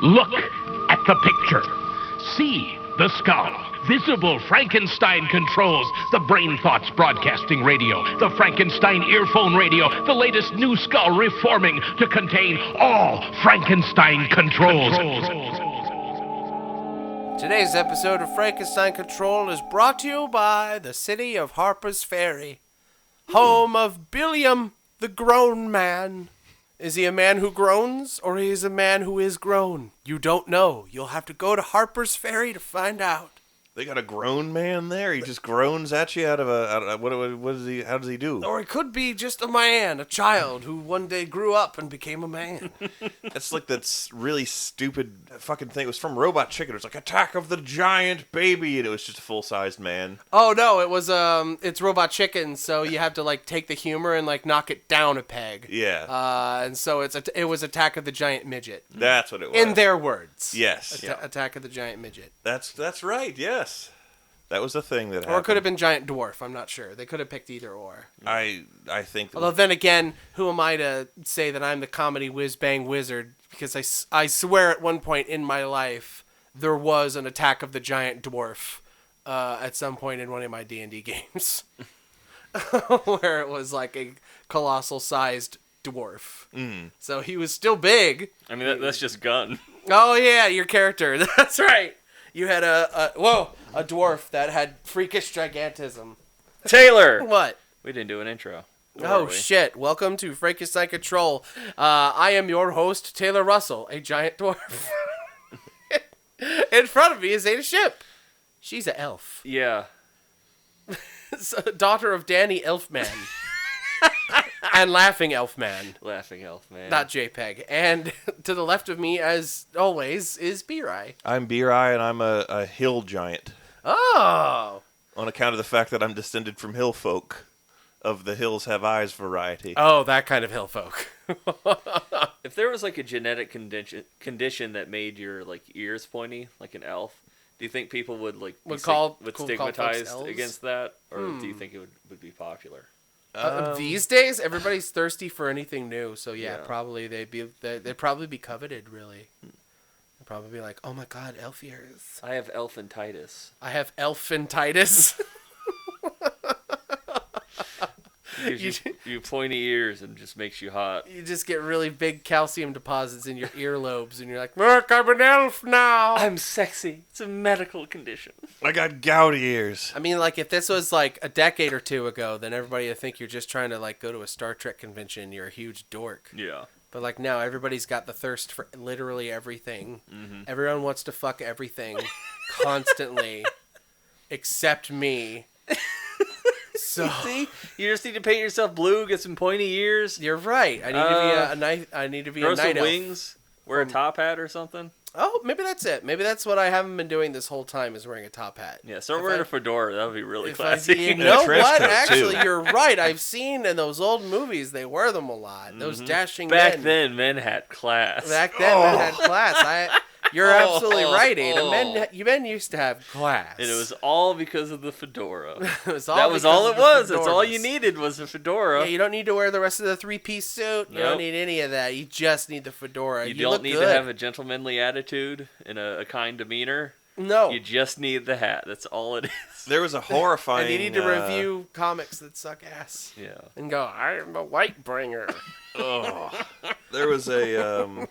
Look at the picture. See the skull. Visible Frankenstein controls. The Brain Thoughts Broadcasting Radio. The Frankenstein Earphone Radio. The latest new skull reforming to contain all Frankenstein controls. Today's episode of Frankenstein Control is brought to you by the city of Harper's Ferry, home of Billiam, the grown man. Is he a man who groans, or he is a man who is grown? You don't know. You'll have to go to Harper's Ferry to find out. They got a grown man there. He just groans at you out of what is he? How does he do? Or it could be just a man, a child, who one day grew up and became a man. That's like that really stupid fucking thing. It was from Robot Chicken. It was like Attack of the Giant Baby, and it was just a full-sized man. Oh no, it was it's Robot Chicken, so you have to like take the humor and like knock it down a peg. Yeah. And so it was Attack of the Giant Midget. That's what it was. In their words. Yes. Attack of the Giant Midget. That's right. Yes. That was a thing that happened. Or it could have been Giant Dwarf. I'm not sure. They could have picked either or. I think. Although then again, who am I to say that I'm the comedy whiz-bang wizard? Because I swear at one point in my life there was an Attack of the Giant Dwarf at some point in one of my D&D games. Where it was like a colossal-sized dwarf. Mm. So he was still big. I mean, that's just Gun. Oh yeah, your character. That's right. You had a dwarf that had freakish gigantism. Taylor! What? We didn't do an intro. Oh, shit. Welcome to Frankenstein Control. I am your host, Taylor Russell, a giant dwarf. In front of me is Ada Ship. She's an elf. Yeah. Daughter of Danny Elfman. And Laughing Elfman. Laughing Elfman. Not JPEG. And to the left of me, as always, is B-Rai. I'm B-Rai, and I'm a hill giant. Oh! On account of the fact that I'm descended from hill folk of the Hills Have Eyes variety. Oh, that kind of hill folk. If there was like a genetic condition that made your like ears pointy, like an elf, do you think people would like stigmatize against that, or do you think it would be popular? These days, everybody's thirsty for anything new, so yeah. Probably they'd probably be coveted. Really, they'd probably be like, "Oh my God, elf ears! I have elephantitis. I have elephantitis." Gives you pointy ears and just makes you hot. You just get really big calcium deposits in your earlobes, and you're like, "Look, I'm an elf now. I'm sexy. It's a medical condition." I got gout ears. I mean, like, if this was like a decade or two ago, then everybody would think you're just trying to like go to a Star Trek convention. You're a huge dork. Yeah. But like now, everybody's got the thirst for literally everything. Mm-hmm. Everyone wants to fuck everything constantly, except me. So see, you just need to paint yourself blue, get some pointy ears. You're right. I need to be grow a night some elf. Wings. Wear a top hat or something. Oh, maybe that's it. Maybe that's what I haven't been doing this whole time is wearing a top hat. Yeah, start wearing a fedora. That would be really classy. You know what? Actually, too. you're right. I've seen in those old movies they wear them a lot. Those dashing Back men. then, men had class. Men had class. You're absolutely right, Ada. Men used to have class. And it was all because of the fedora. That was all it was. That's all you needed was a fedora. Yeah, you don't need to wear the rest of the three-piece suit. You don't need any of that. You just need the fedora. You don't need to have a gentlemanly attitude and a kind demeanor. No. You just need the hat. That's all it is. There was a horrifying... And you need to review comics that suck ass. Yeah. And go, I'm a white bringer. Oh. There was a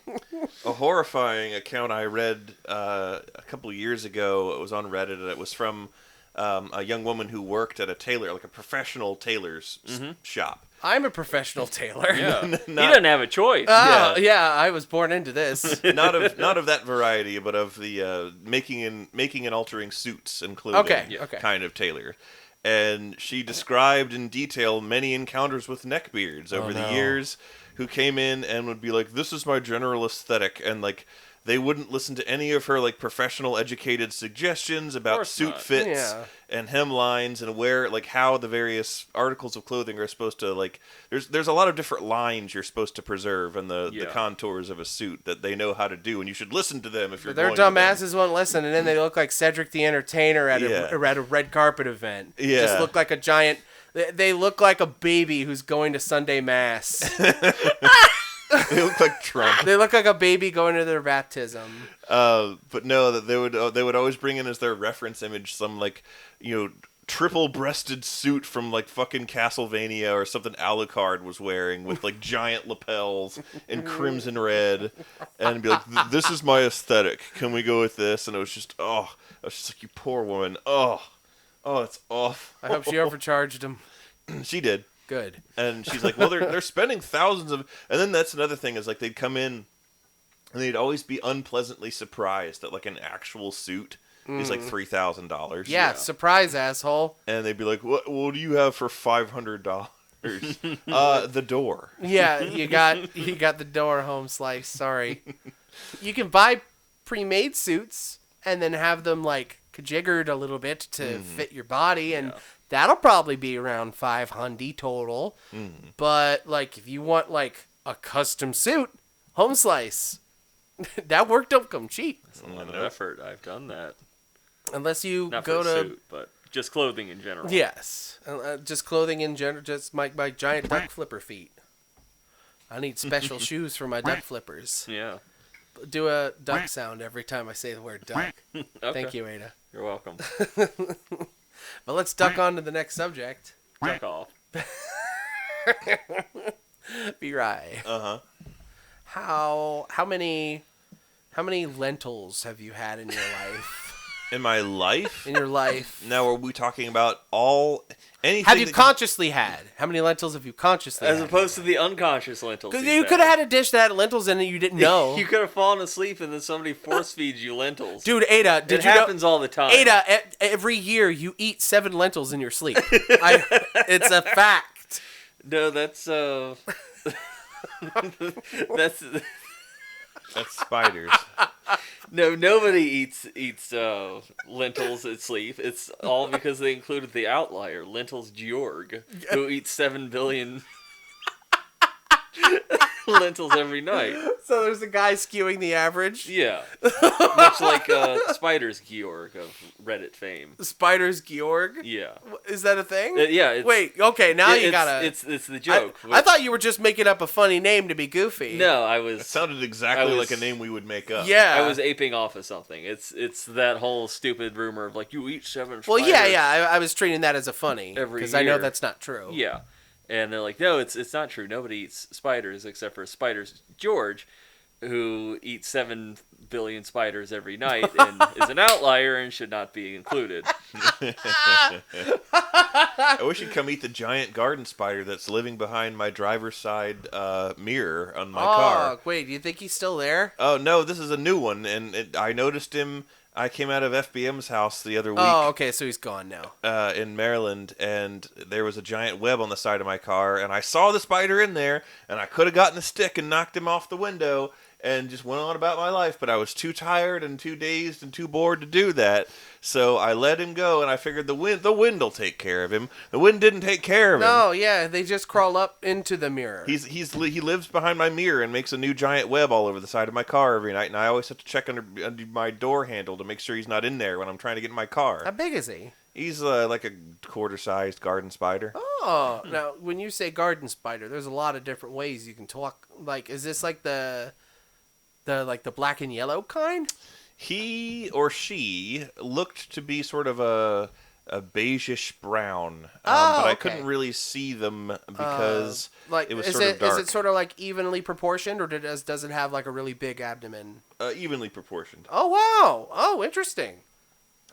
horrifying account I read a couple of years ago. It was on Reddit, and it was from a young woman who worked at a tailor, like a professional tailor's shop. I'm a professional tailor. Yeah. He doesn't have a choice. Yeah, I was born into this. not of that variety, but of the making and altering suits and clothing kind of tailor. And she described in detail many encounters with neckbeards over the years who came in and would be like, "This is my general aesthetic," and like they wouldn't listen to any of her like professional educated suggestions about suit fits and hemlines and how the various articles of clothing are supposed to like there's a lot of different lines you're supposed to preserve in the contours of a suit that they know how to do, and you should listen to them if you're their dumb asses won't listen, and then they look like Cedric the Entertainer at a red carpet event. Yeah. Just look like a giant. They look like a baby who's going to Sunday Mass. They look like Trump. They look like a baby going to their baptism. But no, that they would always bring in as their reference image some triple-breasted suit from like fucking Castlevania or something Alucard was wearing with like giant lapels and crimson red, and be like, "This is my aesthetic. Can we go with this?" And it was just like, "You poor woman. Oh, it's awful." I hope she overcharged him. She did. Good. And she's like, "Well, they're spending thousands of," and then that's another thing is like they'd come in, and they'd always be unpleasantly surprised that like an actual suit. Is like $3,000. Yeah, surprise, asshole. And they'd be like, "What do you have for $500?" The door. Yeah, you got the door, home slice. Sorry. You can buy pre-made suits and then have them like jiggered a little bit to fit your body, and that'll probably be around $500 total. But like if you want like a custom suit, home slice, that work don't come cheap. That's a lot of effort. I've done that. Unless you Not go for to a suit, but just clothing in general. Yes, just clothing in general. Just my giant duck flipper feet. I need special shoes for my duck flippers. Yeah. Do a duck sound every time I say the word duck. Okay. Thank you, Ada. You're welcome. But let's duck on to the next subject. Duck off. Be right. How many lentils have you had in your life? In my life? In your life. Now, are we talking about anything? Have you consciously had? How many lentils have you consciously had? As opposed to the unconscious lentils. Because you could have had a dish that had lentils in it you didn't know. You could have fallen asleep and then somebody force feeds you lentils. Dude, Ada, it happens all the time. Ada, every year you eat 7 lentils in your sleep. It's a fact. No, that's That's spiders. No, nobody eats lentils at sleep. It's all because they included the outlier, Lentils Georg, who eats 7 billion lentils every night. So there's a guy skewing the average? Yeah. Much like Spiders Georg of Reddit fame. Spiders Georg? Yeah. Is that a thing? Yeah. Wait, okay, now you gotta... It's the joke. I thought you were just making up a funny name to be goofy. No, I was... It sounded exactly like a name we would make up. Yeah. I was aping off of something. It's that whole stupid rumor of like, you eat 7 spiders. Well, yeah, I was treating that as a funny. Every year. Because I know that's not true. Yeah. And they're like, no, it's not true. Nobody eats spiders except for Spiders George, who eats 7 billion spiders every night and is an outlier and should not be included. I wish you'd come eat the giant garden spider that's living behind my driver's side mirror on my car. Wait, do you think he's still there? Oh, no, this is a new one, and I noticed him. I came out of FBM's house the other week. Oh, okay, so he's gone now. In Maryland, and there was a giant web on the side of my car, and I saw the spider in there, and I could have gotten a stick and knocked him off the window and just went on about my life, but I was too tired and too dazed and too bored to do that, so I let him go, and I figured the wind will take care of him. The wind didn't take care of him. No, yeah, they just crawl up into the mirror. He lives behind my mirror and makes a new giant web all over the side of my car every night, and I always have to check under my door handle to make sure he's not in there when I'm trying to get in my car. How big is he? He's like a quarter-sized garden spider. Oh, now when you say garden spider, there's a lot of different ways you can talk. Like, is this like the black and yellow kind? He or she looked to be sort of a beigeish brown, but I couldn't really see them because it was sort of dark. Is it sort of like evenly proportioned, or does it have like a really big abdomen? Evenly proportioned. Oh wow! Oh, interesting.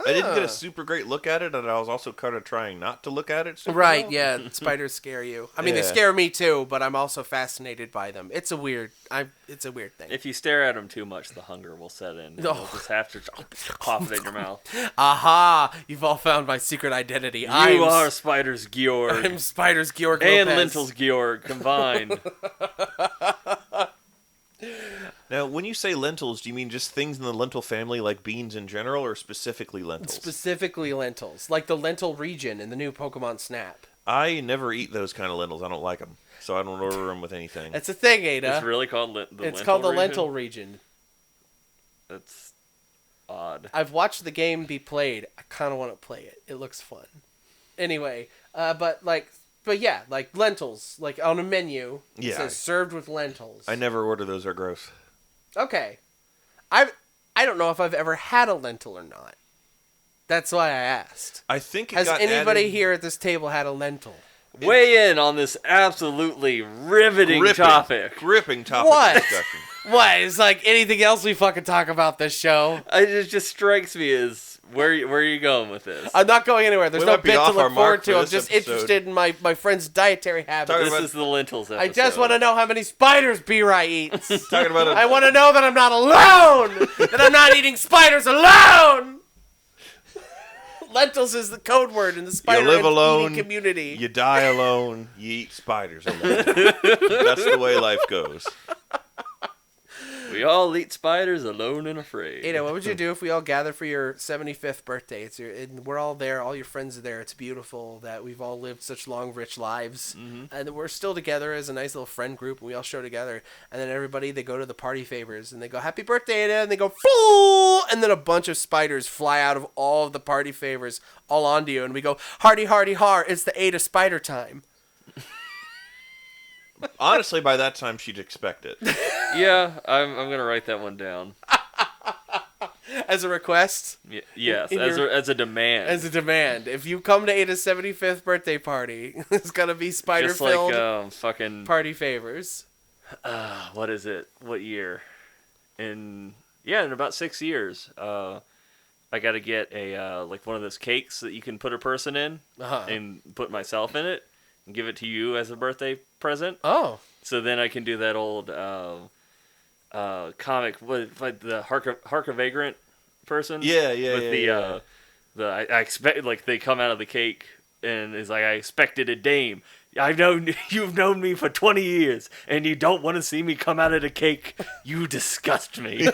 I didn't get a super great look at it, and I was also kind of trying not to look at it. Right, yeah. Spiders scare you. I mean, they scare me too, but I'm also fascinated by them. It's a weird thing. If you stare at them too much, the hunger will set in. You'll just have to pop it in your mouth. Aha! You've all found my secret identity. You are Spiders Georg. I'm Spiders Georg and Lopez. Lentils Georg combined. Now, when you say lentils, do you mean just things in the lentil family like beans in general, or specifically lentils? Specifically lentils. Like the lentil region in the new Pokemon Snap. I never eat those kind of lentils. I don't like them, so I don't order them with anything. That's a thing, Ada. It's really called It's called the lentil region. That's odd. I've watched the game be played. I kind of want to play it. It looks fun. Anyway, but like But yeah, like lentils, like on a menu, it says served with lentils. I never order those. They're gross. Okay. I don't know if I've ever had a lentil or not. That's why I asked. I think Has anybody here at this table had a lentil? Weigh in on this absolutely riveting topic. Gripping topic of discussion. What? It's like anything else we fucking talk about this show. It just strikes me as where are you going with this? I'm not going anywhere. There's no bit to look forward to. I'm just interested in my friend's dietary habits. This is the lentils episode. I just want to know how many spiders B-Rye eats. Talking about I want to know that I'm not alone. That I'm not eating spiders alone. Lentils is the code word in the spider eating community. You die alone. You eat spiders alone. That's the way life goes. We all eat spiders alone and afraid. You know, what would you do if we all gather for your 75th birthday? We're all there. All your friends are there. It's beautiful that we've all lived such long, rich lives. Mm-hmm. And we're still together as a nice little friend group. And we all show together. And then everybody, they go to the party favors. And they go, happy birthday, Ada. And they go, fool! And then a bunch of spiders fly out of all of the party favors all onto you. And we go, hardy, hardy, har. It's the Ada spider time. Honestly, by that time, she'd expect it. Yeah, I'm going to write that one down. As a request? Yes, as a demand. As a demand. If you come to Ada's 75th birthday party, it's going to be spider-filled fucking party favors. What is it? What year? In about 6 years. I got to get a one of those cakes that you can put a person in and put myself in it. And give it to you as a birthday present. Oh. So then I can do that old comic with like the Hark a Vagrant person. Yeah. I expect like they come out of the cake and it's like I expected a dame. You've known me for 20 years and you don't want to see me come out of the cake. You disgust me.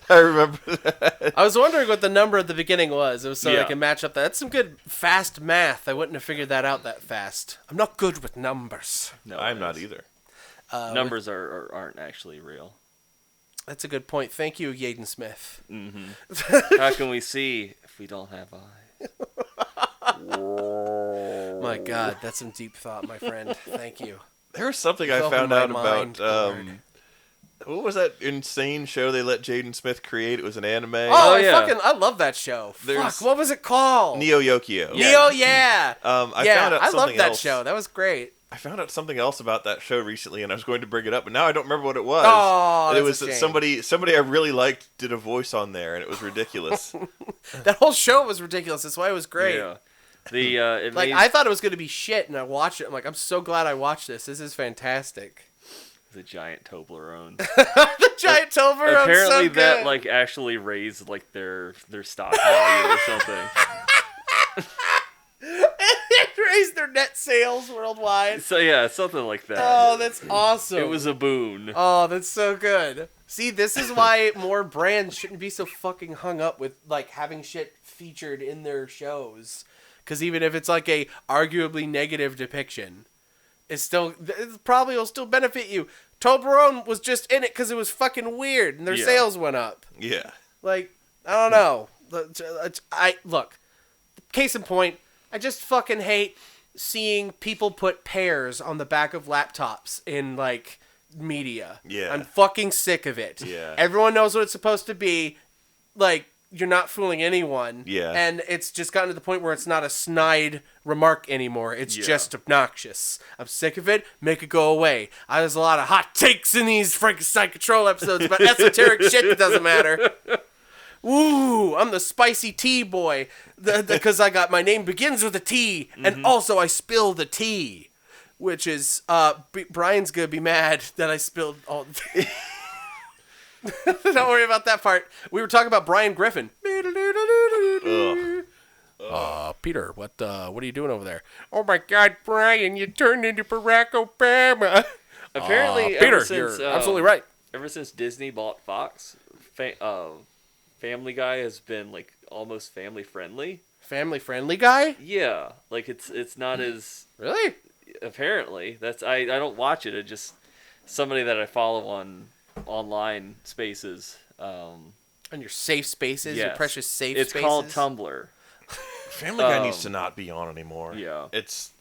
I remember that. I was wondering what the number at the beginning was. It was so I can match up that. That's some good fast math. I wouldn't have figured that out that fast. I'm not good with numbers. No, I'm not either. Numbers aren't actually real. That's a good point. Thank you, Yaden Smith. Mm-hmm. How can we see if we don't have eyes? My God, that's some deep thought, my friend. Thank you. There was something I found out about. What was that insane show they let Jaden Smith create? It was an anime. Oh yeah, I love that show. Fuck, what was it called? Neo Yokio. Neo, yeah. I loved that show. That was great. I found out something else about that show recently, and I was going to bring it up, but now I don't remember what it was. Oh, it was that somebody I really liked did a voice on there, and it was ridiculous. That whole show was ridiculous. That's why it was great. Yeah. I thought it was going to be shit, and I watched it. I'm like, I'm so glad I watched this. This is fantastic. The giant Toblerone. The giant Toblerone. Apparently, so that actually raised their stock value or something. It raised their net sales worldwide. So yeah, something like that. Oh, that's awesome. It was a boon. Oh, that's so good. See, this is why more brands shouldn't be so fucking hung up with having shit featured in their shows. Because even if it's a arguably negative depiction, it probably will still benefit you. Toblerone was just in it because it was fucking weird and their sales went up. Yeah. I don't know. Look, case in point, I just fucking hate seeing people put pears on the back of laptops in media. Yeah. I'm fucking sick of it. Yeah. Everyone knows what it's supposed to be. You're not fooling anyone. Yeah. And it's just gotten to the point where it's not a snide remark anymore. It's just obnoxious. I'm sick of it. Make it go away. There's a lot of hot takes in these Frankenstein Control episodes about esoteric shit that doesn't matter. Ooh, I'm the spicy tea boy. Because my name begins with a T. Mm-hmm. And also I spill the tea. Which is, Brian's going to be mad that I spilled all the tea. Don't worry about that part. We were talking about Brian Griffin. Peter, what are you doing over there? Oh my God, Brian, you turned into Barack Obama. Apparently, Peter, you're absolutely right. Ever since Disney bought Fox, Family Guy has been almost family friendly. Family friendly guy? Yeah, it's not as really. Apparently, I don't watch it. It's just somebody that I follow on online spaces. On your safe spaces, your precious safe spaces. It's called Tumblr. Family Guy needs to not be on anymore. Yeah. It's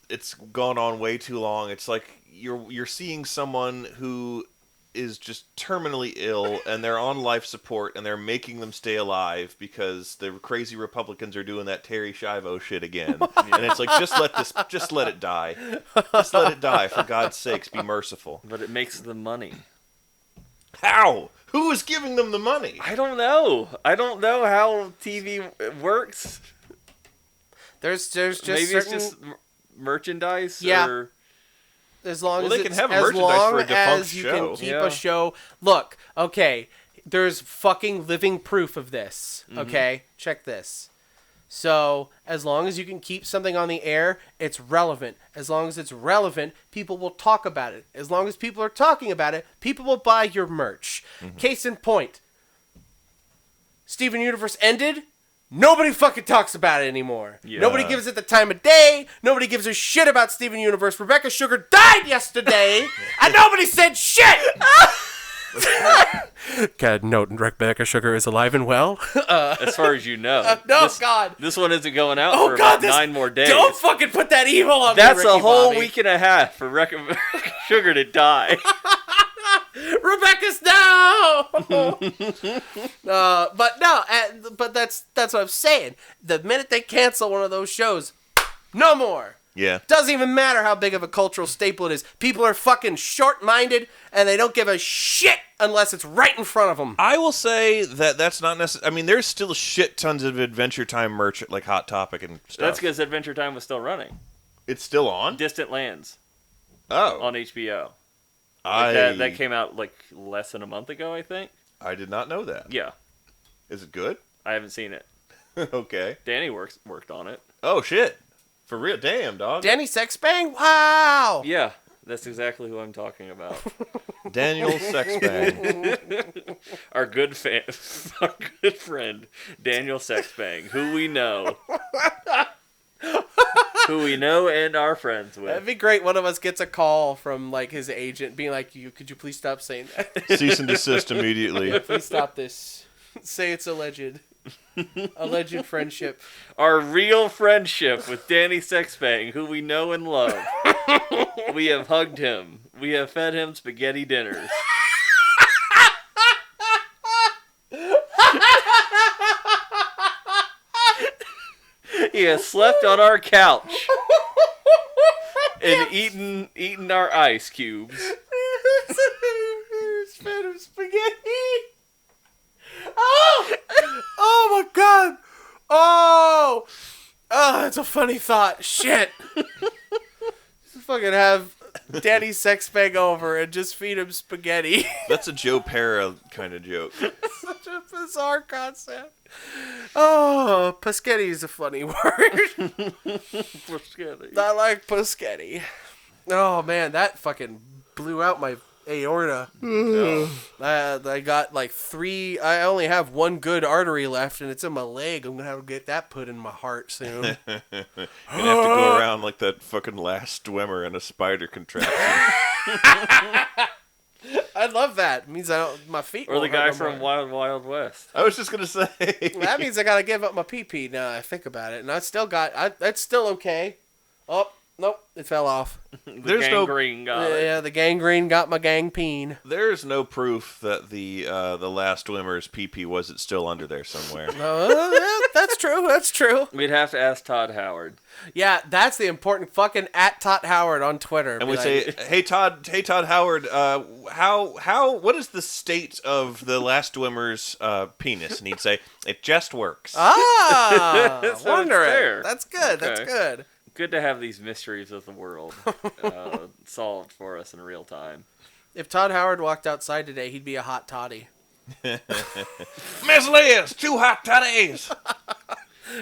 gone on way too long. It's like you're seeing someone who is just terminally ill and they're on life support and they're making them stay alive because the crazy Republicans are doing that Terry Schiavo shit again. And it's like, just let it die. Just let it die, for God's sakes, be merciful. But it makes the money. How? Who is giving them the money? I don't know. I don't know how TV works. There's just maybe certain... it's just merchandise. Yeah. Or... As long as they can have merchandise for a defunct show. Can keep a show. Look, okay, there's fucking living proof of this. Okay, check this. So as long as you can keep something on the air, it's relevant. As long as it's relevant, people will talk about it. As long as people are talking about it, people will buy your merch. Case in point, Steven Universe ended. Nobody fucking talks about it anymore. Yeah. Nobody gives it the time of day. Nobody gives a shit about Steven Universe. Rebecca Sugar died yesterday, and nobody said shit! God, note, Rebecca Sugar is alive and well. As far as you know. God. This one isn't going out for about 9 more days. Don't fucking put that evil on me, That's Ricky a whole Bobby. week and a half for Rebecca Sugar to die. Rebecca's no. But that's what I'm saying. The minute they cancel one of those shows, no more. Yeah. Doesn't even matter how big of a cultural staple it is. People are fucking short-minded, and they don't give a shit unless it's right in front of them. I will say that's not necessary. I mean, there's still shit tons of Adventure Time merch at like Hot Topic and stuff. That's because Adventure Time was still running. It's still on? Distant Lands. Oh. On HBO. That came out like less than a month ago, I think. I did not know that. Yeah. Is it good? I haven't seen it. Okay. Danny worked on it. Oh, shit. For real? Damn, dog. Danny Sexbang? Wow. Yeah, that's exactly who I'm talking about. Daniel Sexbang. Our good friend, Daniel Sexbang, who we know. Who we know and are friends with. That'd be great. One of us gets a call from like his agent being like, could you please stop saying that? Cease and desist immediately. Please stop this. Say it's alleged. Alleged friendship. Our real friendship with Danny Sexbang, who we know and love. We have hugged him. We have fed him spaghetti dinners. He has slept on our couch and eaten our ice cubes. Fed him spaghetti. Oh my God. Oh, that's a funny thought. Shit. Just fucking have Danny Sexbang over and just feed him spaghetti. That's a Joe Pera kind of joke. Such a bizarre concept. Oh, Paschetti is a funny word. Paschetti. I like Paschetti. Oh man, that fucking blew out my aorta. I got like 3. I only have 1 good artery left, and it's in my leg. I'm gonna have to get that put in my heart soon. You're gonna have to go around like that fucking last swimmer in a spider contraption. I love that. It means my feet. Or the guy from Wild Wild West. I was just gonna say. That means I gotta give up my pee-pee now I think about it, and I still got. That's still okay. Oh. Nope, it fell off. There's gangrene got it. Yeah, the gangrene got my gangpeen. There's no proof that the last swimmer's pee-pee wasn't still under there somewhere. That's true. That's true. We'd have to ask Todd Howard. Yeah, that's the important fucking @Todd Howard on Twitter. And we say, hey Todd Howard, what is the state of the last swimmer's penis? And he'd say, it just works. So wonder. That's good. Okay. That's good. Good to have these mysteries of the world solved for us in real time. If Todd Howard walked outside today, he'd be a hot toddy. Miss Liz, 2 hot toddies.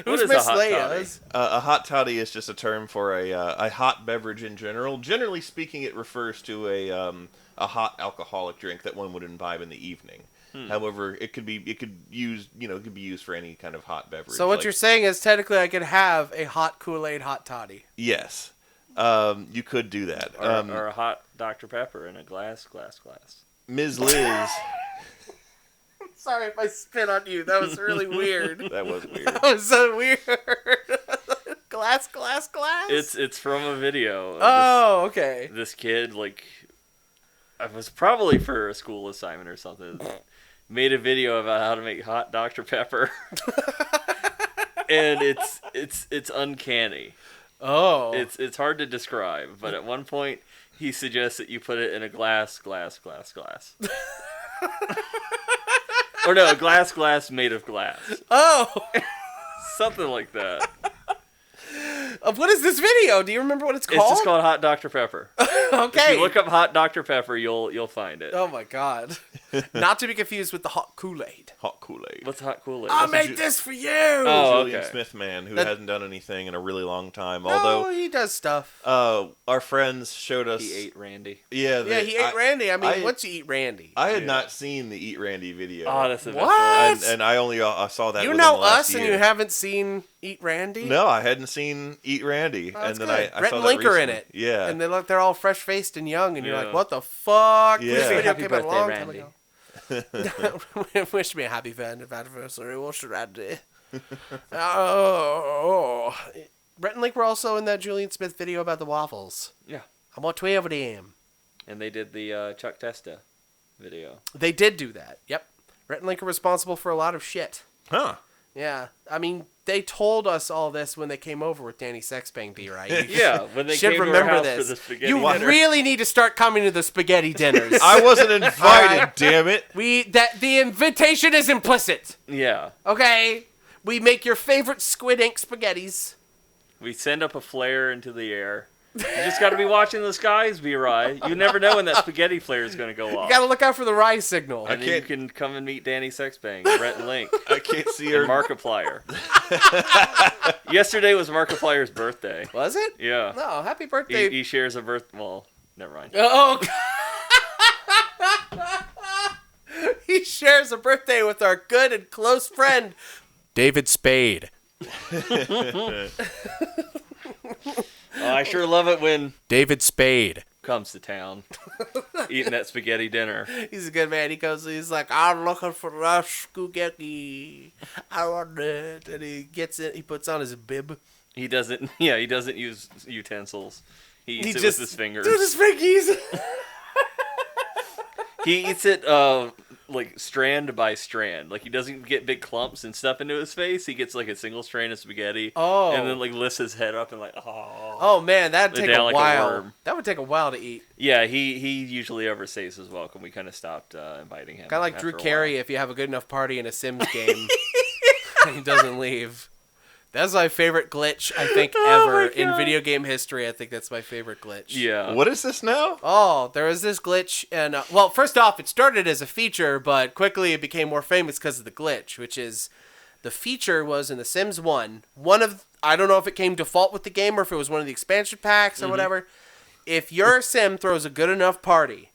Who's Miss Liz? A hot toddy is just a term for a hot beverage in general. Generally speaking, it refers to a hot alcoholic drink that one would imbibe in the evening. However, it could be used for any kind of hot beverage. So what you're saying is technically I could have a hot Kool-Aid hot toddy. Yes. You could do that. Or a hot Dr. Pepper in a glass. Ms. Liz. sorry if I spit on you. That was really weird. That was weird. That was so weird. Glass. It's from a video. Okay. This kid, like, it was probably for a school assignment or something, made a video about how to make hot Dr. Pepper. And it's uncanny. Oh. It's hard to describe, but at one point he suggests that you put it in a glass. Or no, a glass made of glass. Oh. Something like that. What is this video? Do you remember what it's called? It's just called Hot Dr. Pepper. Okay. If you look up Hot Dr. Pepper, you'll find it. Oh my god. Not to be confused with the hot Kool-Aid. Hot Kool-Aid. What's hot Kool-Aid? I made this for you! Oh, Julian okay. Smith man who hasn't done anything in a really long time. No, Although he does stuff. our friends showed us... He ate Randy. Yeah, he ate Randy. I mean, once you eat Randy. I had not seen the Eat Randy video. Oh, that's the best What? And I only saw that You within know the last us year. and you haven't seen Eat Randy? No, I hadn't seen Eat Randy. Oh, and then good. I Rhett saw and that Link are in recently. it. Yeah. And they're all fresh-faced and young, and you're Yeah. like, what the fuck? Yeah. This video Happy came out a birthday, long Randy. time ago. Wish me a happy anniversary. What's Randy? Oh. Rhett and Link were also in that Julian Smith video about the waffles. Yeah. I want 12 of them. And they did the Chuck Testa video. They did do that. Yep. Rhett and Link are responsible for a lot of shit. Huh. Yeah. I mean, they told us all this when they came over with Danny Sexbang B, right? Yeah, when they should came to our remember house this. for the spaghetti You dinner. really need to start coming to the spaghetti dinners. I wasn't invited, damn it. The invitation is implicit. Yeah. Okay? We make your favorite squid ink spaghettis. We send up a flare into the air. You just got to be watching the skies, B-Rye. You never know when that spaghetti flare is going to go off. You gotta look out for the rise signal. And then you can come and meet Danny Sexbang, Rhett and Link, I can't see her. and Markiplier. Yesterday was Markiplier's birthday. Was it? Yeah. No, happy birthday. He shares a birth... Well, never mind. Oh, he shares a birthday with our good and close friend, David Spade. Oh, I sure love it when David Spade comes to town, eating that spaghetti dinner. He's a good man. He's like, I'm looking for that spaghetti. I want it. And he gets it. He puts on his bib. He doesn't use utensils. He eats it just with his fingers. Dude, his fingers. He eats it like strand by strand. Like he doesn't get big clumps and stuff into his face. He gets like a single strand of spaghetti. Oh. And then like lifts his head up and like Oh man, that'd take a like while. That would take a while to eat. Yeah, he usually overstays his welcome. We kind of stopped inviting him. Kind of like Drew Carey if you have a good enough party in a Sims game and he doesn't leave. That's my favorite glitch, I think, ever in video game history. I think that's my favorite glitch. Yeah. What is this now? Oh, there was this glitch, and well, first off, it started as a feature, but quickly it became more famous because of the glitch, which is the feature was in The Sims 1. I don't know if it came default with the game or if it was one of the expansion packs or whatever. If your Sim throws a good enough party,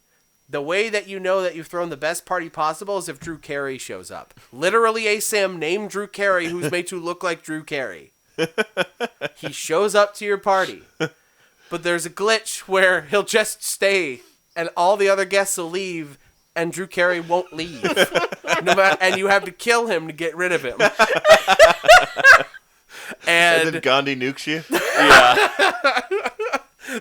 the way that you know that you've thrown the best party possible is if Drew Carey shows up. Literally a Sim named Drew Carey who's made to look like Drew Carey. He shows up to your party. But there's a glitch where he'll just stay and all the other guests will leave and Drew Carey won't leave. And you have to kill him to get rid of him. And then Gandhi nukes you? Yeah.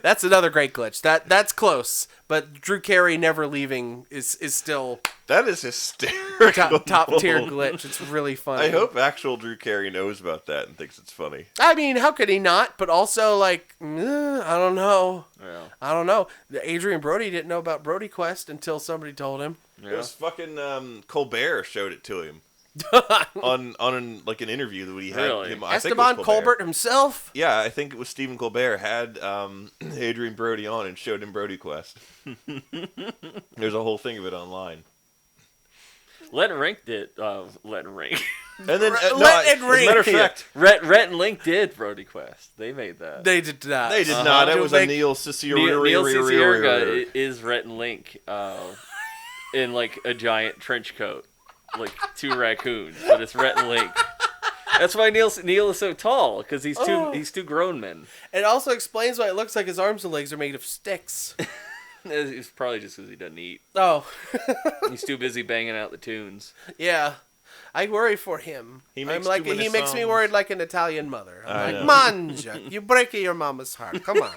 That's another great glitch. That's close, but Drew Carey never leaving is still that is hysterical. top tier glitch. It's really funny. I hope actual Drew Carey knows about that and thinks it's funny. I mean, how could he not? But also, like, I don't know. Yeah. I don't know. Adrian Brody didn't know about Brody Quest until somebody told him. Yeah. It was fucking Colbert showed it to him. on an interview that we had him. Esteban Colbert himself? Yeah, I think it was Stephen Colbert had Adrian Brody on and showed him Brody Quest. There's a whole thing of it online. Rhett and Link did. Rhett and Link. And then Rhett and as a Link. matter of fact, Rhett and Link did Brody Quest. They made that. They did not. They did not. That was a Neil Cicierega. Neil Cicierega is Rhett and Link in like a giant trench coat. Like 2 raccoons, but it's Rhett and Link. That's why Neil is so tall, because he's two grown men. It also explains why it looks like his arms and legs are made of sticks. It's probably just because he doesn't eat. Oh. He's too busy banging out the tunes. Yeah. I worry for him. He makes me worried like an Italian mother. I'm like, Manja, you break your mama's heart. Come on.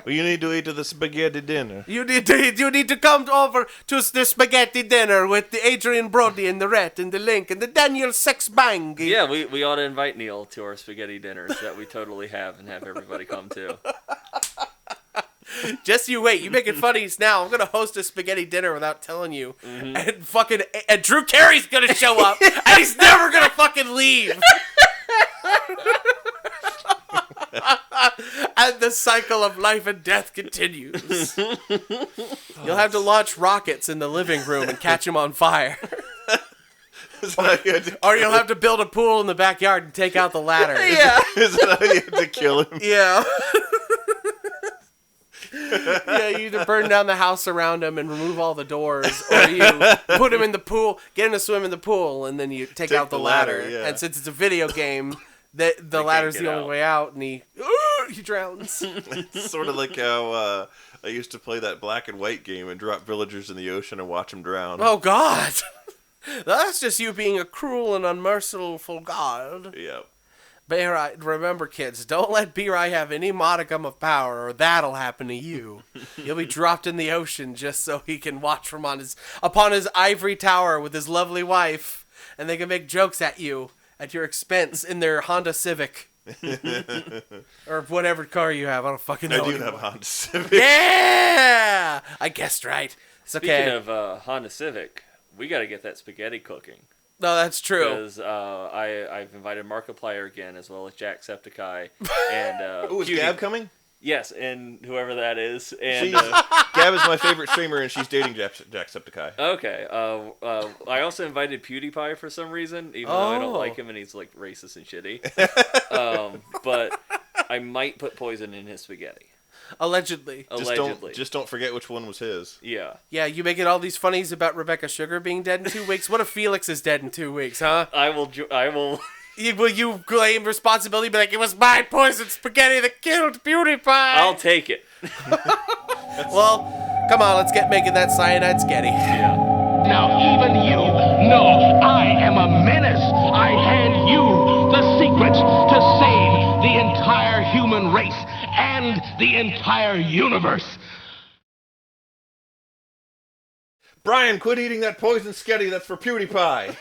Well, you need to eat the spaghetti dinner. You need to come over to the spaghetti dinner with the Adrian Brody and the Rhett and the Link and the Daniel Sexbang. Yeah, we ought to invite Neil to our spaghetti dinners that we totally have and have everybody come to. Just you wait. You make it funny now. I'm gonna host a spaghetti dinner without telling you, and Drew Carey's gonna show up, and he's never gonna fucking leave. And the cycle of life and death continues. You'll have to launch rockets in the living room and catch them on fire. Or you'll have to build a pool in the backyard and take out the ladder. Yeah. Is that how you have to kill him? Yeah. Yeah, you either burn down the house around him and remove all the doors, or you put him in the pool, get him to swim in the pool, and then you take out the ladder. Yeah. And since it's a video game, the ladder's the only way out, and he drowns. It's sort of like how I used to play that black and white game and drop villagers in the ocean and watch them drown. Oh, God. That's just you being a cruel and unmerciful God. Yeah. B-Rye, remember, kids, don't let B-Rye have any modicum of power, or that'll happen to you. You'll be dropped in the ocean just so he can watch from upon his ivory tower with his lovely wife, and they can make jokes at you at your expense in their Honda Civic. Or whatever car you have. I don't fucking know. I do have a Honda Civic. Yeah! I guessed right. It's okay. Speaking of Honda Civic, we got to get that spaghetti cooking. No, that's true. Because I've invited Markiplier again, as well as Jacksepticeye. And is Gab coming? Yes, and whoever that is. And Gab is my favorite streamer, and she's dating Jacksepticeye. Okay. I also invited PewDiePie for some reason, even though I don't like him and he's like racist and shitty. But I might put poison in his spaghetti. Allegedly. Just don't forget which one was his. Yeah. Yeah, you making all these funnies about Rebecca Sugar being dead in 2 weeks? What if Felix is dead in 2 weeks, huh? I will. Will you claim responsibility? Be like, it was my poison spaghetti that killed PewDiePie. I'll take it. Well, come on, let's get making that cyanide spaghetti. Yeah. Now even you know I am a menace. I hand you the secrets to save the entire human race and the entire universe. Brian, quit eating that poison spaghetti. That's for PewDiePie.